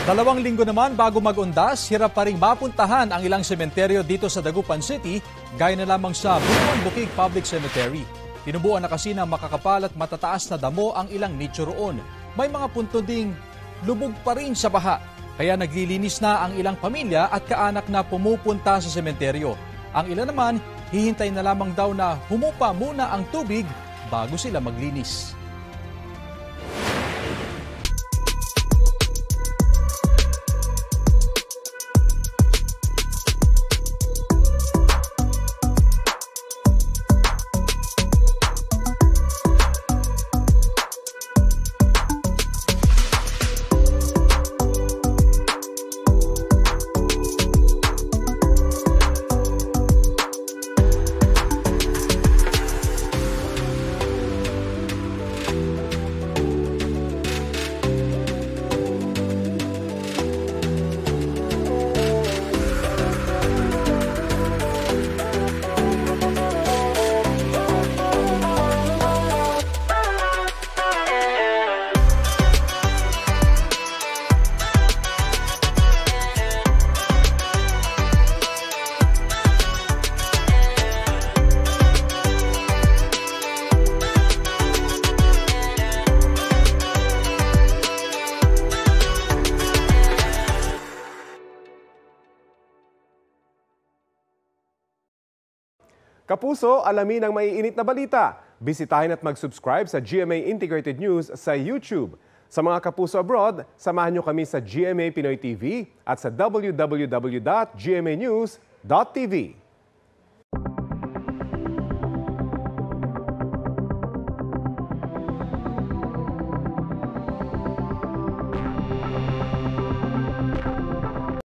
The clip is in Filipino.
2 linggo naman bago mag-undas, hirap pa ring mapuntahan ang ilang sementeryo dito sa Dagupan City, gaya na lamang sa Bukid Public Cemetery. Tinubuan na kasi ng makakapal at matataas na damo ang ilang nicho roon. May mga punto ding lubog pa rin sa baha, kaya naglilinis na ang ilang pamilya at kaanak na pumupunta sa sementeryo. Ang ilan naman, hihintay na lamang daw na humupa muna ang tubig bago sila maglinis. Kapuso, alamin ang maiinit na balita. Bisitahin at mag-subscribe sa GMA Integrated News sa YouTube. Sa mga kapuso abroad, samahan nyo kami sa GMA Pinoy TV at sa www.gmanews.tv.